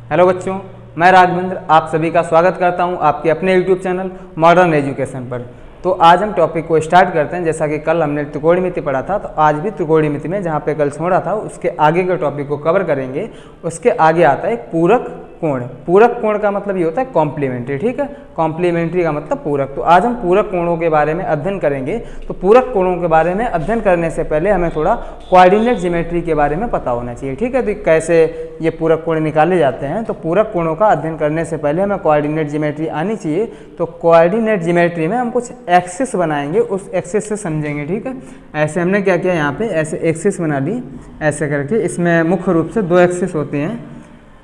Hello बच्चों, मैं राघवेंद्र आप सभी का स्वागत करता हूं आपके अपने यूट्यूब चैनल मॉडर्न एजुकेशन पर। तो आज हम टॉपिक को स्टार्ट करते हैं। जैसा कि कल हमने त्रिकोणमिति पढ़ा था, तो आज भी त्रिकोणमिति में जहां पे कल छोड़ा था उसके आगे के टॉपिक को कवर करेंगे। उसके आगे आता है पूरक कोण। पूरक कोण का मतलब ये होता है कॉम्प्लीमेंट्री, ठीक है। कॉम्प्लीमेंट्री का मतलब पूरक। तो आज हम पूरक कोणों के बारे में अध्ययन करेंगे। तो पूरक कोणों के बारे में अध्ययन करने से पहले हमें थोड़ा कोऑर्डिनेट ज्योमेट्री के बारे में पता होना चाहिए, ठीक है। तो कैसे ये पूरक कोण निकाले जाते हैं, तो पूरक कोणों का अध्ययन करने से पहले हमें कोऑर्डिनेट ज्योमेट्री आनी चाहिए। तो कोऑर्डिनेट ज्योमेट्री में हम कुछ एक्सिस बनाएंगे, उस एक्सिस से समझेंगे, ठीक है। ऐसे हमने क्या किया, यहाँ पे ऐसे एक्सिस बना ली ऐसे करके। इसमें मुख्य रूप से दो एक्सिस होती हैं।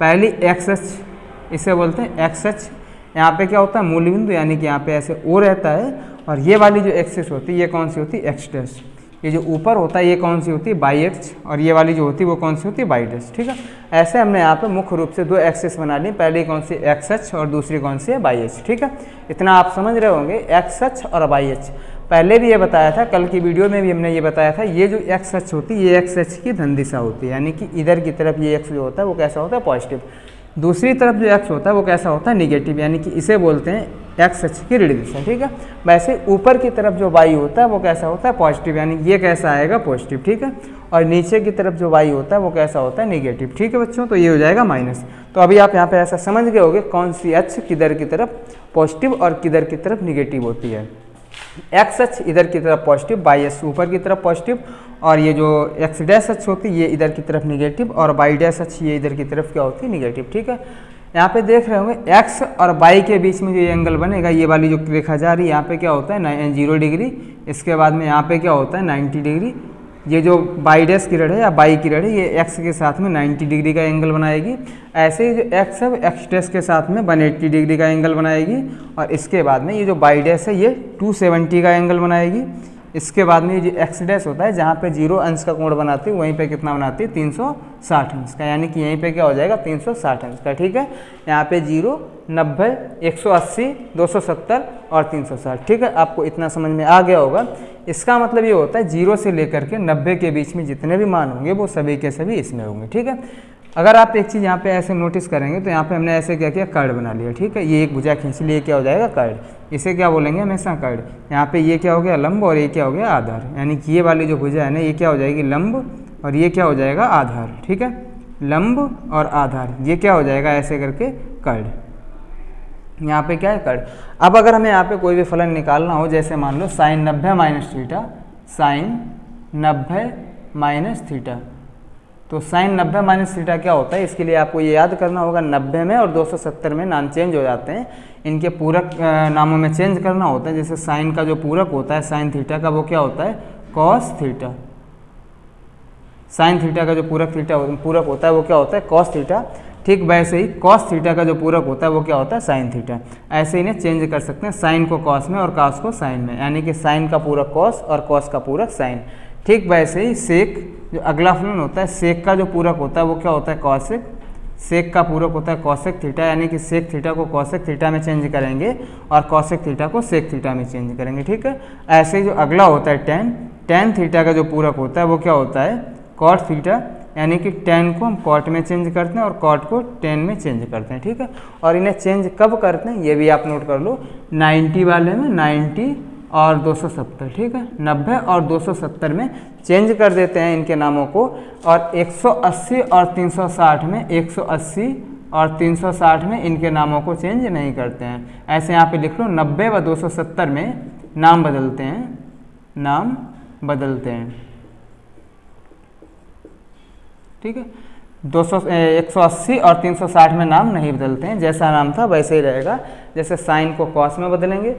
पहली एक्स अक्ष, इसे बोलते हैं एक्स अक्ष। यहाँ पे क्या होता है, मूल बिंदु, यानी कि यहाँ पे ऐसे ओ रहता है। और ये वाली जो एक्सिस होती है ये कौन सी होती है, एक्स डैश। ये जो ऊपर होता है ये कौन सी होती है, बाई एक्स। और ये वाली जो होती है वो कौन सी होती है, बाई डैश, ठीक है। ऐसे हमने यहाँ पे मुख्य रूप से दो एक्सिस बना ली। पहली कौन सी, एक्स अक्ष, और दूसरी कौन सी है, बाई अक्ष, ठीक है। इतना आप समझ रहे होंगे, एक्स अक्ष और बाई अक्ष। पहले भी ये बताया था, कल की वीडियो में भी हमने ये बताया था, ये जो एक्स अक्ष होती है ये एक्स अक्ष की धन दिशा होती है, यानी कि इधर की तरफ ये एक्स जो होता है वो कैसा होता है, पॉजिटिव। दूसरी तरफ जो एक्स होता है वो कैसा होता है, निगेटिव, यानी कि इसे बोलते हैं एक्स अक्ष की ऋण दिशा, ठीक है। वैसे ऊपर की तरफ जो वाई होता है वो कैसा होता है, पॉजिटिव, यानी ये कैसा आएगा, पॉजिटिव, ठीक है। और नीचे की तरफ जो वाई होता है वो कैसा होता है, निगेटिव, ठीक है बच्चों। तो ये हो जाएगा माइनस। तो अभी आप यहाँ पे ऐसा समझ गए होगे कौन सी अक्ष किधर की तरफ पॉजिटिव और किधर की तरफ निगेटिव होती है। एक्स अक्ष इधर की तरफ पॉजिटिव, बाई अक्ष ऊपर की तरफ पॉजिटिव, और ये जो एक्स डैश अक्ष होती है ये इधर की तरफ निगेटिव, और बाई डैश अक्ष ये इधर की तरफ क्या होती है, निगेटिव, ठीक है। यहाँ पे देख रहे होंगे एक्स और बाई के बीच में जो ये एंगल बनेगा, ये वाली जो रेखा जा रही है यहाँ पे क्या होता है 0 डिग्री। इसके बाद में यहाँ पे क्या होता है 90 डिग्री। ये जो बाई डैश की ऋण है या बाई की ऋण है ये एक्स के साथ में 90 डिग्री का एंगल बनाएगी। ऐसे ही जो एक्स है एक्स डैश के साथ में 180 डिग्री का एंगल बनाएगी। और इसके बाद में ये जो बाई डैश है ये 270 का एंगल बनाएगी। इसके बाद में ये जो एक्स डैश होता है जहाँ पे 0 अंश का कोण बनाती है वहीं पे कितना बनाती है, 360 अंश का, यानी कि यहीं पे क्या हो जाएगा, 360 अंश का, ठीक है। यहाँ पे 0, 90, 180, 270 और 360, ठीक है। आपको इतना समझ में आ गया होगा। इसका मतलब ये होता है 0 से लेकर के 90 के बीच में जितने भी मान होंगे वो सभी के सभी इसमें होंगे, ठीक है। अगर आप एक चीज़ यहाँ पे ऐसे नोटिस करेंगे तो यहाँ पे हमने ऐसे क्या किया, कर्ड बना लिया, ठीक है। ये एक भुजा खींच लिए, क्या हो जाएगा, कर्ड। इसे क्या बोलेंगे हमेशा, कर्ड। यहाँ पे ये क्या हो गया, लंब, और ये क्या हो गया, आधार। यानी कि ये वाली जो भुजा है ना ये क्या हो जाएगी, लंब, और ये क्या हो जाएगा, आधार, ठीक है। लंब और आधार ये क्या हो जाएगा, ऐसे करके कर्ड। यहाँ पे क्या है, कर्ड। अब अगर हमें यहाँ पे कोई भी फलन निकालना हो, जैसे मान लो sine 90 minus theta, sine 90 minus theta. तो साइन 90 माइनस थीटा क्या होता है, इसके लिए आपको ये याद करना होगा, 90 में और 270 में नाम चेंज हो जाते हैं। इनके पूरक नामों में चेंज करना होता है। जैसे साइन का जो पूरक होता है साइन थीटा का वो क्या होता है, कॉस थीटा। साइन थीटा का जो पूरक होता है वो क्या होता है, कॉस थीटा। ठीक वैसे ही कॉस थीटा का जो पूरक होता है वो क्या होता है, साइन थीटा। ऐसे इन्हें चेंज कर सकते हैं, साइन को कॉस में और कॉस को साइन में, यानी कि साइन का पूरक कॉस और कॉस का पूरक साइन। ठीक वैसे ही सेक जो अगला फलन होता है, सेक का जो पूरक होता है वो क्या होता है, कॉसेक। सेक का पूरक होता है कॉसेक थीटा, यानी कि सेक थीटा को कॉसेक थीटा में चेंज करेंगे और कॉसेक थीटा को सेक थीटा में चेंज करेंगे, ठीक है। ऐसे ही जो अगला होता है टेन, टेन थीटा का जो पूरक होता है वो क्या होता है, कॉट थीटा, यानी कि टेन को हम कॉट में चेंज करते हैं और कॉट को टेन में चेंज करते हैं, ठीक है। और इन्हें चेंज कब करते हैं ये भी आप नोट कर लो, 90 वाले में 90 और 270, ठीक है। 90 और 270 में चेंज कर देते हैं इनके नामों को। और 180 और 360 में 180 और 360 में इनके नामों को चेंज नहीं करते हैं। ऐसे यहाँ पे लिख लो, 90 व 270 में नाम बदलते हैं, नाम बदलते हैं, ठीक है। 180 और 360 में नाम नहीं बदलते हैं, जैसा नाम था वैसे ही रहेगा। जैसे साइन को कॉस में बदलेंगे,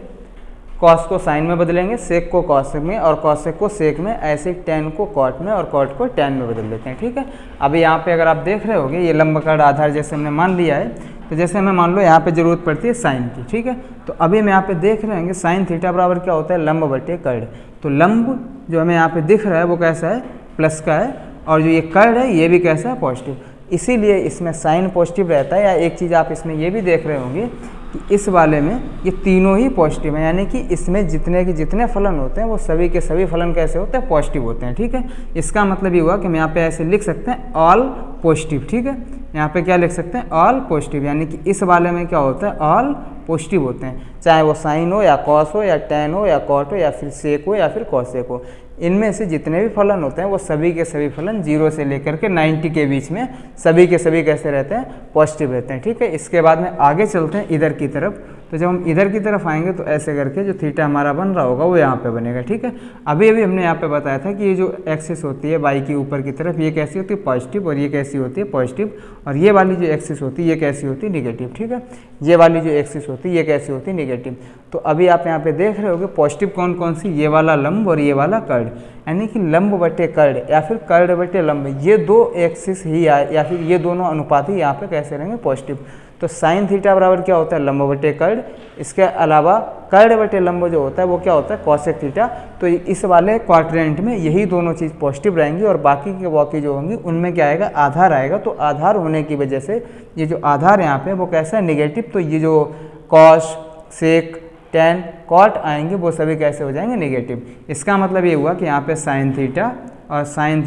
कॉस को साइन में बदलेंगे, सेक को कॉसेक में और कॉसेक को सेक में, ऐसे टेन को कॉट में और कॉट को टेन में बदल देते हैं, ठीक है। अभी यहाँ पे अगर आप देख रहे होगे ये लंब कर्ड आधार जैसे हमने मान लिया है, तो जैसे हमें मान लो यहाँ पे जरूरत पड़ती है साइन की, ठीक है। तो अभी हम यहाँ पे देख रहे होंगे साइन थीटा बराबर क्या होता है, लंब बटे कर्ड। तो लंब जो हमें यहाँ पे दिख रहा है वो कैसा है, प्लस का है, और जो ये कर्ड है ये भी कैसा है, पॉजिटिव। इसीलिए इसमें साइन पॉजिटिव रहता है। या एक चीज़ आप इसमें ये भी देख रहे होंगे कि इस वाले में ये तीनों ही पॉजिटिव हैं, यानी कि इसमें जितने फलन होते हैं वो सभी के सभी फलन कैसे होते हैं, पॉजिटिव होते हैं, ठीक है। इसका मतलब ये हुआ कि हम यहाँ पे ऐसे लिख सकते हैं ऑल पॉजिटिव, ठीक है। यहाँ पे क्या लिख सकते हैं, ऑल पॉजिटिव, यानी कि इस वाले में क्या होता है, ऑल पॉजिटिव होते हैं, चाहे वो साइन हो या कॉस हो या टेन हो या कॉट हो या फिर सेक हो या फिर कॉसेक हो। इनमें से जितने भी फलन होते हैं वो सभी के सभी फलन 0 से लेकर के 90 के बीच में सभी के सभी कैसे रहते हैं, पॉजिटिव रहते हैं। ठीक है, इसके बाद में आगे चलते हैं इधर की तरफ। तो जब हम इधर की तरफ आएंगे तो ऐसे करके जो थीटा हमारा बन रहा होगा वो यहाँ पे बनेगा। ठीक है, अभी हमने यहाँ पे बताया था कि ये जो एक्सिस होती है वाई की ऊपर की तरफ, ये कैसी होती है, पॉजिटिव, और ये कैसी होती है, पॉजिटिव, और ये वाली जो एक्सिस होती है ये कैसी होती है, निगेटिव। ठीक है, ये वाली जो एक्सिस होती है ये कैसी होती है, निगेटिव। तो अभी आप यहाँ पे देख रहे होगे पॉजिटिव कौन कौन सी, ये वाला लंब और ये वाला कर्ड, यानी कि लंब बटे कर्ड या फिर कर्ड बटे लंब, ये दो एक्सिस ही या फिर ये दोनों अनुपात ही यहाँ पे कैसे रहेंगे, पॉजिटिव। तो साइन थीटा बराबर क्या होता है, लंब बटे कर्ड। इसके अलावा कर्ड बटे लंब जो होता है वो क्या होता है, कॉसेक थीटा। तो इस वाले क्वाड्रेंट में यही दोनों चीज़ पॉजिटिव रहेंगी और बाकी के बाकी जो होंगी उनमें क्या आएगा, आधार आएगा। तो आधार होने की वजह से ये जो आधार यहाँ पे वो कैसा है, निगेटिव। तो ये जो कॉस, सेक, टेन, कॉट आएंगे वो सभी कैसे हो जाएंगे, निगेटिव। इसका मतलब ये हुआ कि यहाँ पे साइन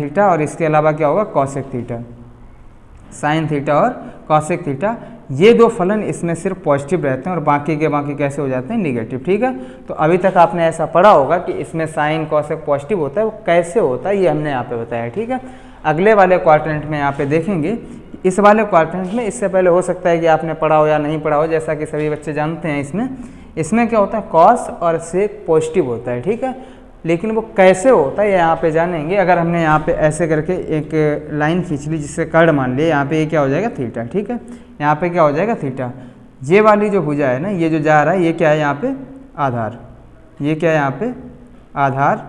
थीटा और इसके अलावा क्या होगा, कॉसेक थीटा, साइन थीटा और कॉसेक थीटा, ये दो फलन इसमें सिर्फ पॉजिटिव रहते हैं और बाकी के बाकी कैसे हो जाते हैं, निगेटिव। ठीक है, तो अभी तक आपने ऐसा पढ़ा होगा कि इसमें साइन कॉसेक पॉजिटिव होता है, वो कैसे होता है ये हमने यहाँ पे बताया। ठीक है, अगले वाले क्वाड्रेंट में यहाँ पे देखेंगे, इस वाले क्वाड्रेंट में इससे पहले हो सकता है कि आपने पढ़ा हो या नहीं पढ़ा हो, जैसा कि सभी बच्चे जानते हैं इसमें क्या होता है, कॉस और सेक पॉजिटिव होता है। ठीक है, लेकिन वो कैसे होता है ये यहाँ पे जानेंगे। अगर हमने यहाँ पे ऐसे करके एक लाइन खींच ली जिससे कर्ड मान लिया, यहाँ पे ये क्या हो जाएगा, थीटा। ठीक है, यहाँ पे क्या हो जाएगा, थीटा। ये वाली जो भुजा है ना, ये जो जा रहा है ये क्या है, यहाँ पे आधार, ये क्या है यहाँ पे आधार,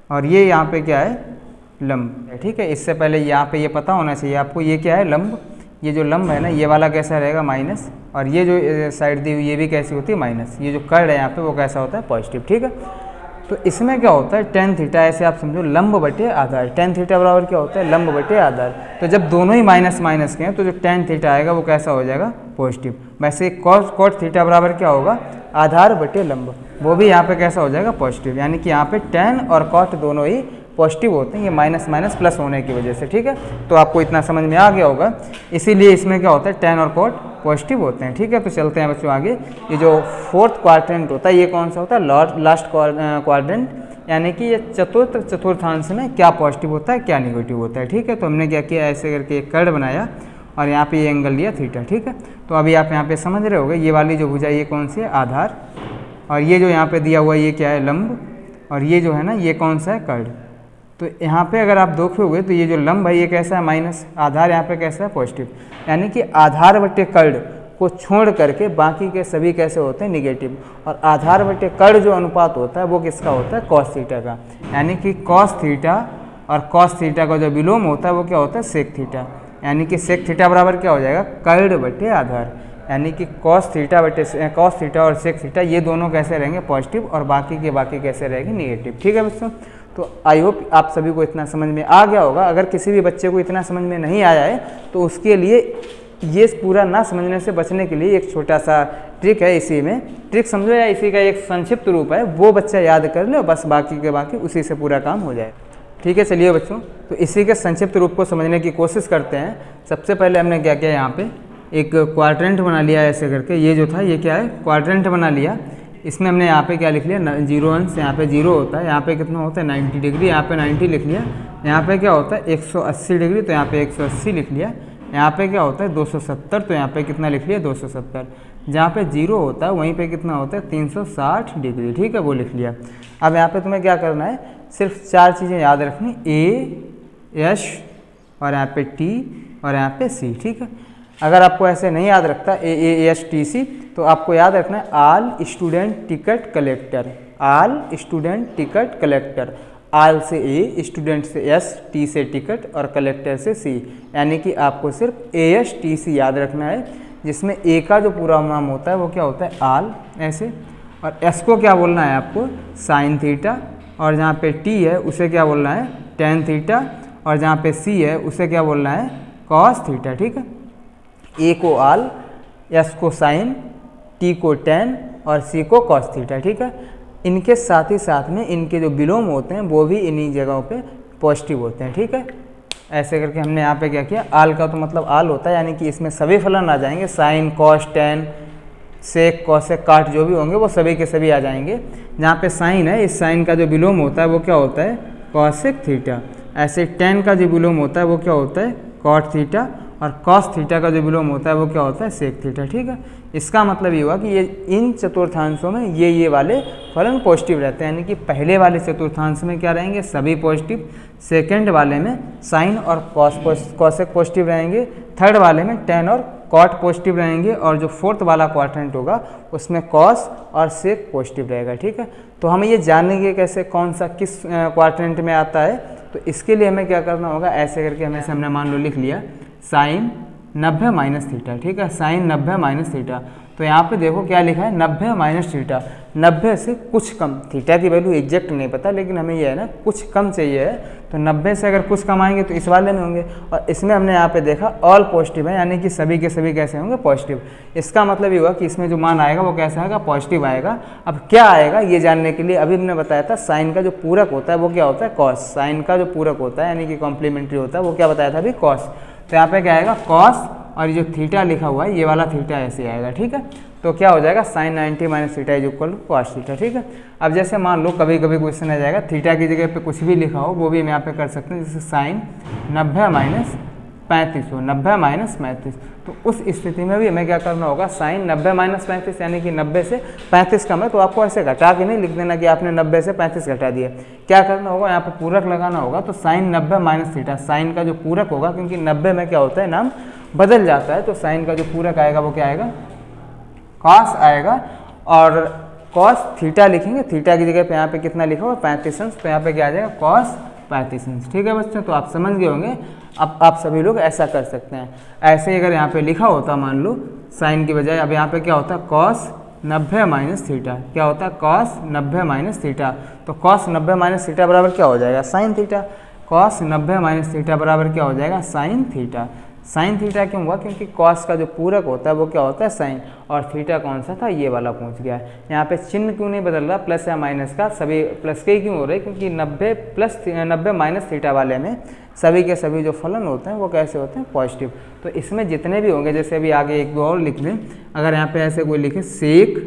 और ये यहाँ पे क्या है, लंब। ठीक है, इससे पहले यहाँ पे ये पता होना चाहिए आपको, ये क्या है, लंब। ये जो लंब है ना ये वाला कैसा रहेगा, माइनस, और ये जो साइड दी हुई ये भी कैसी होती है, माइनस। ये जो कर्ड है यहाँ पे वो कैसा होता है, पॉजिटिव। ठीक है, तो इसमें क्या होता है, टेन थीटा, ऐसे आप समझो लंब बटे आधार। टेन थीटा बराबर क्या होता है, लंब बटे आधार। तो जब दोनों ही माइनस माइनस के हैं तो जो टेन थीटा आएगा वो कैसा हो जाएगा, पॉजिटिव। वैसे कॉट थीटा बराबर क्या होगा, आधार बटे लंब, वो भी यहाँ पे कैसा हो जाएगा, पॉजिटिव। यानी कि यहाँ पे टेन और कॉट दोनों ही पॉजिटिव होते हैं, ये माइनस माइनस प्लस होने की वजह से। ठीक है, तो आपको इतना समझ में आ गया होगा। इसीलिए इसमें क्या होता है, टेन और कॉट पॉजिटिव होते हैं। ठीक है, तो चलते हैं बच्चों आगे। ये जो फोर्थ क्वाड्रेंट होता है ये कौन सा होता है, लास्ट क्वाड्रेंट, यानी कि ये चतुर्थांश में क्या पॉजिटिव होता है, क्या निगेटिव होता है। ठीक है, तो हमने क्या किया, ऐसे करके एक कर्ड बनाया और यहाँ पे ये एंगल लिया थीटा। ठीक है, तो अभी आप यहाँ पे समझ रहे होगे, ये वाली जो भुजा ये कौन सी है, आधार, और ये जो यहाँ पे दिया हुआ ये क्या है, लंब, और ये जो है ना ये कौन सा है, कर्ड। तो यहाँ पे अगर आप देखोगे तो ये जो लंब है ये कैसा है, माइनस, आधार यहाँ पे कैसा है, पॉजिटिव। यानी कि आधार बटे कर्ड को छोड़ करके बाकी के सभी कैसे होते हैं, निगेटिव। और आधार बटे कर्ड जो अनुपात होता है वो किसका होता है, कॉस थीटा का। यानी कि कॉस थीटा और कॉस थीटा का जो विलोम होता है वो क्या होता है, सेक थीटा। यानी कि सेक थीटा बराबर क्या हो जाएगा, कर्ड बटे आधार। यानी कि कॉस थीटा और सेक थीटा ये दोनों कैसे रहेंगे, पॉजिटिव, और बाकी के बाकी कैसे रहेंगे, निगेटिव। ठीक है बच्चों, तो आई होप आप सभी को इतना समझ में आ गया होगा। अगर किसी भी बच्चे को इतना समझ में नहीं आया है तो उसके लिए ये पूरा ना समझने से बचने के लिए एक छोटा सा ट्रिक है, इसी में ट्रिक समझो या इसी का एक संक्षिप्त रूप है, वो बच्चा याद कर ले, बस बाकी के बाकी उसी से पूरा काम हो जाए। ठीक है, चलिए बच्चों, तो इसी के संक्षिप्त रूप को समझने की कोशिश करते हैं। सबसे पहले हमने क्या किया, यहाँ पे एक क्वाड्रेंट बना लिया ऐसे करके। ये जो था ये क्या है, क्वाड्रेंट बना लिया। इसमें हमने यहाँ पे क्या लिख लिया, 0 अंश, यहाँ पे 0 होता है, यहाँ पे कितना होता है, 90 डिग्री, यहाँ पे 90 लिख लिया। यहाँ पे क्या होता है, 180 डिग्री, तो यहाँ पे 180 लिख लिया। यहाँ पे क्या होता है, 270, तो यहाँ पे कितना लिख लिया, 270। जहाँ पे 0 होता है वहीं पे कितना होता है, 360 डिग्री। ठीक है, वो लिख लिया। अब यहाँ पे तुम्हें क्या करना है, सिर्फ 4 चीज़ें याद रखनी, ए, एस, और यहाँ पे टी, और यहाँ पे सी। ठीक है, अगर आपको ऐसे नहीं याद रखता एस टी सी, तो आपको याद रखना है आल स्टूडेंट टिकट कलेक्टर, आल स्टूडेंट टिकट कलेक्टर। आल से ए, स्टूडेंट से एस, टी से टिकट, और कलेक्टर से सी। यानी कि आपको सिर्फ ए एस टी सी याद रखना है, जिसमें ए का जो पूरा नाम होता है वो क्या होता है, आल, ऐसे, और एस को क्या बोलना है आपको, साइन थीटा, और जहाँ पे टी है उसे क्या बोलना है, टेन थीटा, और जहाँ पे सी है उसे क्या बोलना है, कॉस थीटा। ठीक है, ए को आल, एस को साइन, टी को टेन, और सी को कॉस थीटा। ठीक है, इनके साथ ही साथ में इनके जो विलोम होते हैं वो भी इन्हीं जगहों पे पॉजिटिव होते हैं। ठीक है, ऐसे करके हमने यहाँ पे क्या किया, आल का तो मतलब आल होता है, यानी कि इसमें सभी फलन आ जाएंगे, sine cos tan sec cosec cot जो भी होंगे वो सभी के सभी आ जाएंगे। जहाँ पे साइन है, इस साइन का जो विलोम होता है वो क्या होता है, कॉसेक थीटा। ऐसे टेन का जो विलोम होता है वो क्या होता है, कॉट थीटा, और कॉस थीटा का जो विलोम होता है वो क्या होता है, सेक थीटा। ठीक है, इसका मतलब ये हुआ कि ये इन चतुर्थांशों में ये वाले फलन पॉजिटिव रहते हैं, यानी कि पहले वाले चतुर्थांश में क्या रहेंगे, सभी पॉजिटिव, सेकंड वाले में साइन और कॉसेक पॉजिटिव रहेंगे, थर्ड वाले में टेन और कॉट पॉजिटिव रहेंगे, और जो फोर्थ वाला क्वाड्रेंट होगा उसमें कॉस और सेक पॉजिटिव रहेगा। ठीक है, तो हमें ये जानेंगे कैसे कौन सा किस क्वाड्रेंट में आता है। तो इसके लिए हमें क्या करना होगा, ऐसे करके हमने मान लो लिख लिया साइन 90 माइनस थीटा। ठीक है, साइन 90 माइनस थीटा। तो यहाँ पे देखो क्या लिखा है, 90 माइनस थीटा, 90 से कुछ कम। थीटा की वैल्यू एग्जैक्ट नहीं पता, लेकिन हमें यह है ना कुछ कम चाहिए है, तो 90 से अगर कुछ कम आएंगे तो इस वाले में होंगे, और इसमें हमने यहाँ पे देखा ऑल पॉजिटिव है, यानी कि सभी के सभी कैसे होंगे, पॉजिटिव। इसका मतलब ये हुआ कि इसमें जो मान आएगा वो कैसा आएगा, पॉजिटिव आएगा। अब क्या आएगा ये जानने के लिए अभी हमने बताया था, साइन का जो पूरक होता है वो क्या होता है, कॉस। साइन का जो पूरक होता है यानी कि कॉम्प्लीमेंट्री होता है वो क्या बताया था अभी, कॉस। तो यहाँ पे क्या आएगा, कॉस, और ये जो थीटा लिखा हुआ है ये वाला थीटा ऐसे आएगा। ठीक है, तो क्या हो जाएगा, sine 90 minus theta is equal to cos theta. ठीक है, अब जैसे मान लो कभी कभी क्वेश्चन आ जाएगा थीटा की जगह पे कुछ भी लिखा हो, वो भी हम यहाँ पे कर सकते हैं, जैसे साइन 90 माइनस 35 हो, 90 माइनस 35। तो उस स्थिति में भी हमें क्या करना होगा, साइन 90 माइनस 35 यानी कि 90 से 35 कम है, तो आपको ऐसे घटा के नहीं लिख देना कि आपने 90 से 35 घटा दिया। क्या करना होगा, यहाँ पे पूरक लगाना होगा। तो साइन 90 माइनस थीटा, साइन का जो पूरक होगा, क्योंकि 90 में क्या होता है नाम बदल जाता है, तो साइन का जो पूरक आएगा वो क्या आएगा, कॉस आएगा, और कॉस थीटा लिखेंगे, थीटा की जगह पे यहाँ पे कितना लिखा हुआ 35 अंश, तो यहाँ पे क्या आ जाएगा कॉस 35 अंश। ठीक है बच्चों, तो आप समझ गए होंगे। अब आप सभी लोग ऐसा कर सकते हैं। ऐसे ही अगर यहाँ पे लिखा होता मान लो साइन की बजाय, अब यहाँ पे क्या होता है, कॉस 90 माइनस थीटा, क्या होता है, कॉस 90 माइनस थीटा। तो कॉस 90 माइनस थीटा बराबर क्या हो जाएगा, sine theta. Cos 90 minus theta बराबर क्या हो जाएगा, साइन थीटा। साइन थीटा क्यों हुआ, क्योंकि कॉस का जो पूरक होता है वो क्या होता है, साइन, और थीटा कौन सा था, ये वाला पहुंच गया है। यहाँ पे चिन्ह क्यों नहीं बदल रहा, प्लस या माइनस का, सभी प्लस के ही क्यों हो रहे, क्योंकि 90 माइनस थीटा वाले में सभी के सभी जो फलन होते हैं वो कैसे होते हैं, पॉजिटिव। तो इसमें जितने भी होंगे, जैसे अभी आगे एक दो और लिख लें, अगर यहाँ पे ऐसे कोई लिखे सेक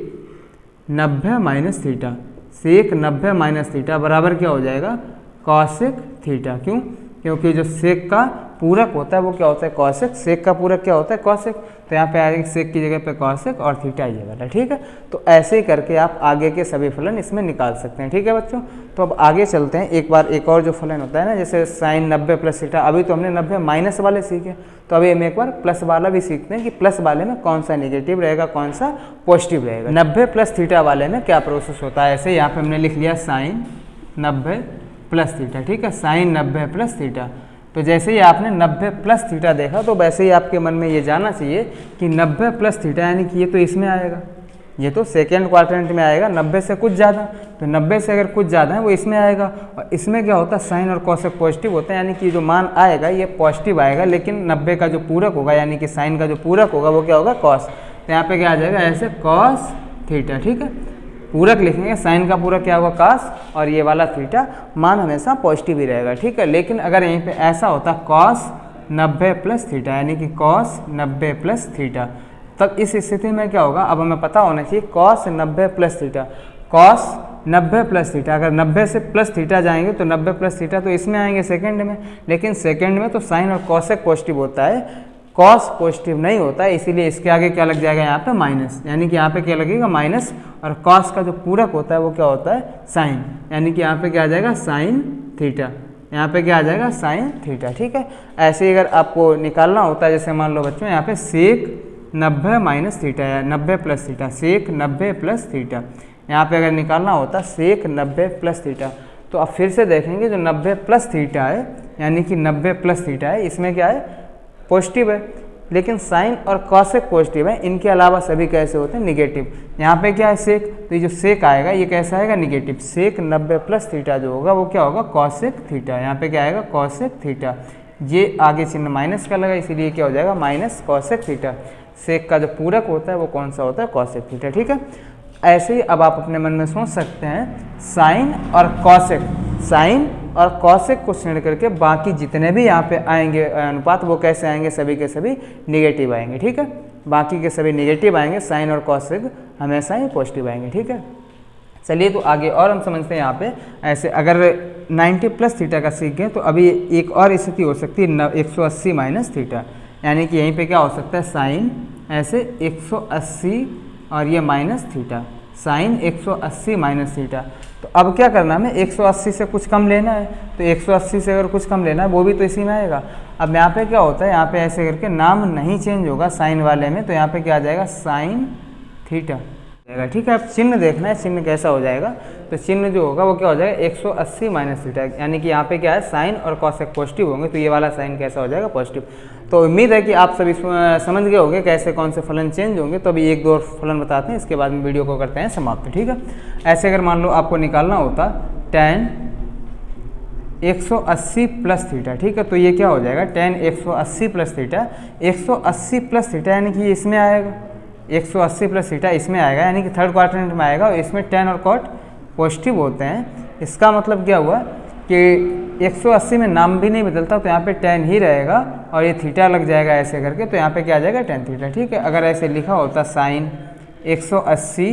90 माइनस थीटा, सेक 90 माइनस थीटा बराबर क्या हो जाएगा, कॉसेक थीटा। क्यों, क्योंकि जो सेक का पूरक होता है वो क्या होता है, कॉसेक। सेक का पूरक क्या होता है, कॉसेक। तो यहाँ पे आएगा सेक की जगह पे कॉसेक और थीटा ये वाला। ठीक है, तो ऐसे ही करके आप आगे के सभी फलन इसमें निकाल सकते हैं। ठीक है बच्चों, तो अब आगे चलते हैं। एक बार एक और जो फलन होता है ना, जैसे साइन 90 प्लस थीटा, अभी तो हमने 90 माइनस वाले सीखे, तो अभी हम एक बार प्लस वाला भी सीखते हैं कि प्लस वाले में कौन सा नेगेटिव रहेगा, कौन सा पॉजिटिव रहेगा। 90 प्लस थीटा वाले में क्या प्रोसेस होता है, ऐसे यहाँ पे हमने लिख लिया साइन 90 प्लस थीटा। ठीक है, साइन 90 प्लस थीटा। तो जैसे ही आपने 90 प्लस थीटा देखा, तो वैसे ही आपके मन में ये जाना चाहिए कि 90 प्लस थीटा यानी कि ये तो इसमें आएगा, ये तो सेकेंड क्वाड्रेंट में आएगा, 90 से कुछ ज़्यादा। तो 90 से अगर कुछ ज़्यादा है वो इसमें आएगा, और इसमें क्या होता है, साइन और कॉसेक पॉजिटिव होता है, यानी कि जो मान आएगा ये पॉजिटिव आएगा, लेकिन 90 का जो पूरक होगा यानी कि साइन का जो पूरक होगा वो क्या होगा, कॉस। तो यहाँ पे क्या आ जाएगा, ऐसे कॉस थीटा। ठीक है, पूरक लिखेंगे, साइन का पूरक क्या होगा, कॉस, और ये वाला थीटा, मान हमेशा पॉजिटिव ही रहेगा। ठीक है, लेकिन अगर यहीं पे ऐसा होता कॉस 90 प्लस थीटा, यानी कि कॉस 90 प्लस थीटा, तब इस स्थिति में क्या होगा, अब हमें पता होना चाहिए cos 90 plus theta, cos 90 plus theta, अगर 90 से प्लस थीटा जाएंगे तो 90 प्लस थीटा तो इसमें आएंगे सेकंड में, लेकिन सेकंड में तो साइन और कॉसेक पॉजिटिव होता है, कॉस पॉजिटिव नहीं होता है, इसीलिए इसके आगे क्या लग जाएगा, यहाँ पे माइनस, यानी कि यहाँ पे क्या लगेगा, माइनस, और कॉस का जो पूरक होता है वो क्या होता है, साइन, यानी कि यहाँ पे क्या आ जाएगा, साइन थीटा, यहाँ पे क्या आ जाएगा, साइन थीटा। ठीक है, ऐसे ही अगर आपको निकालना होता है, जैसे मान लो बच्चों यहाँ पे सेक 90 माइनस थीटा या 90 प्लस थीटा, सेक 90 प्लस थीटा, यहाँ पे अगर निकालना होता सेक 90 प्लस थीटा, तो आप फिर से देखेंगे जो 90 प्लस थीटा है, यानी कि 90 प्लस थीटा है, इसमें क्या है, पॉजिटिव है, लेकिन साइन और कॉसेक पॉजिटिव है, इनके अलावा सभी कैसे होते हैं, निगेटिव। यहाँ पे क्या है, सेक, तो ये जो सेक आएगा ये कैसा आएगा, निगेटिव। सेक 90 प्लस थीटा जो होगा वो क्या होगा, कॉसेक थीटा, यहाँ पे क्या आएगा, कॉसेक थीटा। ये आगे चिन्ह माइनस का लगा, इसीलिए क्या हो जाएगा, माइनस कॉसेक थीटा। सेक का जो पूरक होता है वो कौन सा होता है, कॉसेक थीटा। ठीक है, ऐसे ही अब आप अपने मन में सोच सकते हैं साइन और कॉसेक, साइन और कॉसेक को छेड़ करके बाकी जितने भी यहाँ पे आएंगे अनुपात वो कैसे आएंगे, सभी के सभी निगेटिव आएंगे। ठीक है, बाकी के सभी निगेटिव आएंगे, साइन और कॉसेक हमेशा ही पॉजिटिव आएंगे। ठीक है, चलिए तो आगे और हम समझते हैं यहाँ पे ऐसे अगर 90 प्लस थीटा का सीख गए तो अभी एक और स्थिति हो सकती है 180 माइनस थीटा, यानी कि यहीं पे क्या हो सकता है साइन ऐसे 180 और ये minus theta, sine 180 minus theta. तो अब क्या करना है, हमें 180 से कुछ कम लेना है, तो 180 से अगर कुछ कम लेना है वो भी तो इसी में आएगा। अब यहाँ पे क्या होता है, यहाँ पे ऐसे करके नाम नहीं चेंज होगा साइन वाले में, तो यहाँ पे क्या आ जाएगा साइन थीटा। ठीक है, अब चिन्ह देखना है चिन्ह कैसा हो जाएगा, तो चिन्ह जो होगा वो क्या हो जाएगा 180 माइनस थीटा, यानी कि यहाँ पे क्या है साइन और कॉसेक पॉजिटिव होंगे, तो ये वाला साइन कैसा हो जाएगा पॉजिटिव। तो उम्मीद है कि आप सभी समझ गए होंगे कैसे कौन से फलन चेंज होंगे। तो अभी एक दो और फलन बताते हैं, इसके बाद में वीडियो को करते हैं समाप्त। ठीक है, ऐसे अगर मान लो आपको निकालना होता tan 180 प्लस थीटा, ठीक है, तो ये क्या हो जाएगा tan 180 plus theta, 180 plus theta यानी कि इसमें आएगा 180 प्लस थीटा इसमें आएगा, यानी कि थर्ड क्वाड्रेंट में आएगा और इसमें tan और cot पॉजिटिव होते हैं। इसका मतलब क्या हुआ कि 180 में नाम भी नहीं बदलता, तो यहाँ पे tan ही रहेगा और ये थीटा लग जाएगा ऐसे करके, तो यहाँ पे क्या आ जाएगा tan थीटा। ठीक है, अगर ऐसे लिखा होता साइन 180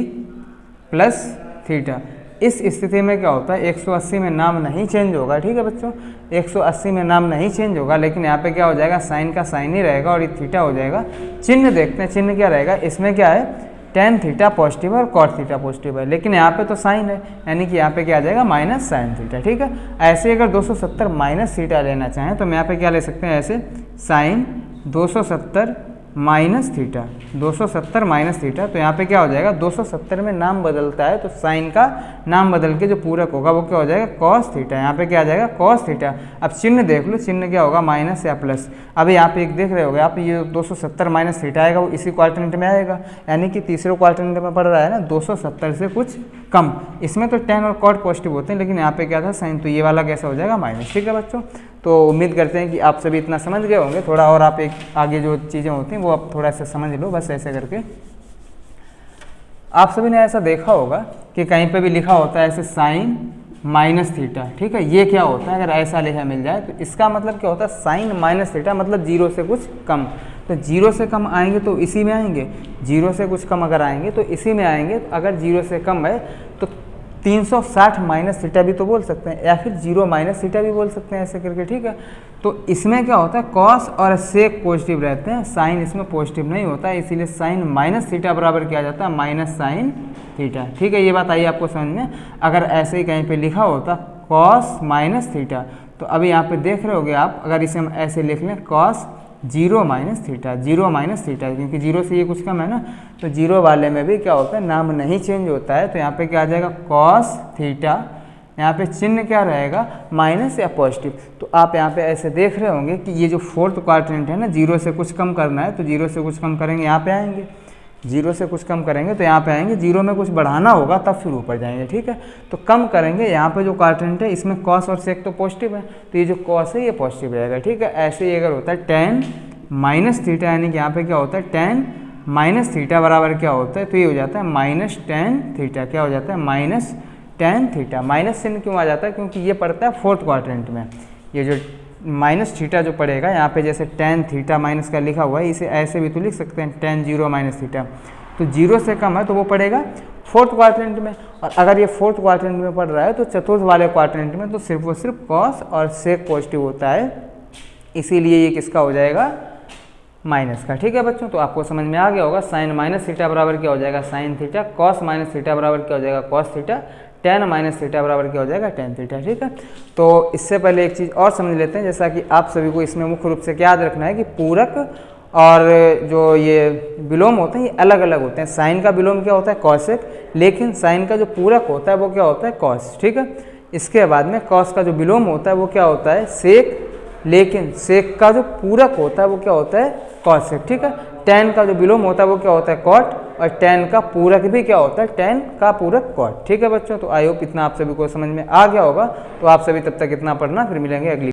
प्लस थीटा, इस स्थिति में क्या होता है 180 में नाम नहीं चेंज होगा। ठीक है बच्चों, 180 में नाम नहीं चेंज होगा, लेकिन यहाँ पे क्या हो जाएगा साइन का साइन ही रहेगा और ये थीटा हो जाएगा। चिन्ह देखते हैं, चिन्ह क्या रहेगा, इसमें क्या है tan थीटा पॉजिटिव है और cot थीटा पॉजिटिव है, लेकिन यहाँ पे तो साइन है, यानी कि यहाँ पे क्या आ जाएगा माइनस साइन थीटा। ठीक है, ऐसे अगर 270 माइनस थीटा लेना चाहें तो हम यहाँ पे क्या ले सकते हैं ऐसे sine 270 minus theta, 270 minus theta, तो यहाँ पे क्या हो जाएगा 270 में नाम बदलता है, तो साइन का नाम बदल के जो पूरक होगा वो क्या हो जाएगा कॉस थीटा, यहाँ पे क्या आ जाएगा कॉस थीटा। अब चिन्ह देख लो, चिन्ह क्या होगा माइनस या प्लस। अभी यहाँ पे एक देख रहे होगे आप, ये 270 माइनस थीटा आएगा वो इसी क्वाड्रेंट में आएगा, यानी कि तीसरे क्वाड्रेंट में पड़ रहा है ना 270 से कुछ कम। इसमें तो tan और cot पॉजिटिव होते हैं, लेकिन यहाँ पे क्या था साइन, तो ये वाला कैसा हो जाएगा माइनस। ठीक है बच्चों, तो उम्मीद करते हैं कि आप सभी इतना समझ गए होंगे। थोड़ा और आप एक आगे जो चीज़ें होती हैं वो आप थोड़ा सा समझ लो, बस ऐसे करके। आप सभी ने ऐसा देखा होगा कि कहीं पे भी लिखा होता है ऐसे साइन माइनस थीटा। ठीक है, ये क्या होता है, अगर ऐसा लिखा मिल जाए तो इसका मतलब क्या होता है साइन माइनस थीटा, मतलब जीरो से कुछ कम। तो जीरो से कम आएंगे तो इसी में आएंगे, जीरो से कुछ कम अगर आएंगे तो इसी में आएंगे। अगर जीरो से कम है तो 360 माइनस थीटा भी तो बोल सकते हैं, या फिर 0 माइनस थीटा भी बोल सकते हैं ऐसे करके। ठीक है, तो इसमें क्या होता है कॉस और सेक पॉजिटिव रहते हैं, साइन इसमें पॉजिटिव नहीं होता है, इसीलिए साइन माइनस थीटा बराबर क्या आ जाता है माइनस साइन थीटा। ठीक है, ये बात आई आपको समझ में। अगर ऐसे ही कहीं पे लिखा होता कॉस माइनस थीटा, तो अभी यहाँ पे देख रहे होगे आप, अगर इसे हम ऐसे लिख लें cos 0 minus theta, 0 minus theta, क्योंकि 0 से ये कुछ कम है ना, तो 0 वाले में भी क्या होता है नाम नहीं चेंज होता है, तो यहाँ पे क्या आ जाएगा कॉस थीटा। यहाँ पे चिन्ह क्या रहेगा माइनस या पॉजिटिव। तो आप यहाँ पे ऐसे देख रहे होंगे कि ये जो फोर्थ क्वाड्रेंट है ना, 0 से कुछ कम करना है तो 0 से कुछ कम करेंगे यहाँ पे आएंगे, 0 से कुछ कम करेंगे तो यहाँ पे आएंगे, 0 में कुछ बढ़ाना होगा तब फिर ऊपर जाएंगे। ठीक है, तो कम करेंगे, यहाँ पे जो क्वाड्रेंट है इसमें कॉस और सेक तो पॉजिटिव है, तो ये जो कॉस है ये पॉजिटिव रहेगा। ठीक है, ऐसे ही अगर होता है tan माइनस थीटा, यानी कि यहाँ पे क्या होता है tan माइनस थीटा बराबर क्या होता है, तो ये हो जाता है माइनस tan थीटा। क्या हो जाता है माइनस tan थीटा। माइनस चिन्ह क्यों आ जाता है, क्योंकि ये पड़ता है फोर्थ क्वाड्रेंट में। ये जो माइनस थीटा जो पड़ेगा यहाँ पे, जैसे tan थीटा माइनस का लिखा हुआ है, इसे ऐसे भी तो लिख सकते हैं tan 0 माइनस थीटा, तो 0 से कम है तो वो पड़ेगा फोर्थ क्वाड्रेंट में। और अगर ये फोर्थ क्वाड्रेंट में पड़ रहा है तो चतुर्थ वाले क्वाड्रेंट में तो सिर्फ और सिर्फ कॉस और सेक पॉजिटिव होता है, इसीलिए ये किसका हो जाएगा माइनस का। ठीक है बच्चों, तो आपको समझ में आ गया होगा साइन माइनस थीटा बराबर क्या हो जाएगा sine theta, cos minus theta बराबर क्या हो जाएगा cos theta, tan minus theta बराबर क्या हो जाएगा tan थीटा। ठीक है, तो इससे पहले एक चीज़ और समझ लेते हैं, जैसा कि आप सभी को इसमें मुख्य रूप से क्या याद रखना है कि पूरक और जो ये विलोम होते हैं ये अलग अलग होते हैं। साइन का विलोम क्या होता है कॉसेक, लेकिन साइन का जो पूरक होता है वो क्या होता है कॉस। ठीक है, इसके बाद में कॉस का जो विलोम होता है वो क्या होता है सेक, लेकिन सेक का जो पूरक होता है वो क्या होता है कॉसेक। ठीक है, tan का जो विलोम होता है वो क्या होता है कॉट, और tan का पूरक भी क्या होता है tan का पूरक कॉट। ठीक है बच्चों, तो आई होप इतना आप सभी को समझ में आ गया होगा। तो आप सभी तब तक इतना पढ़ना, फिर मिलेंगे अगली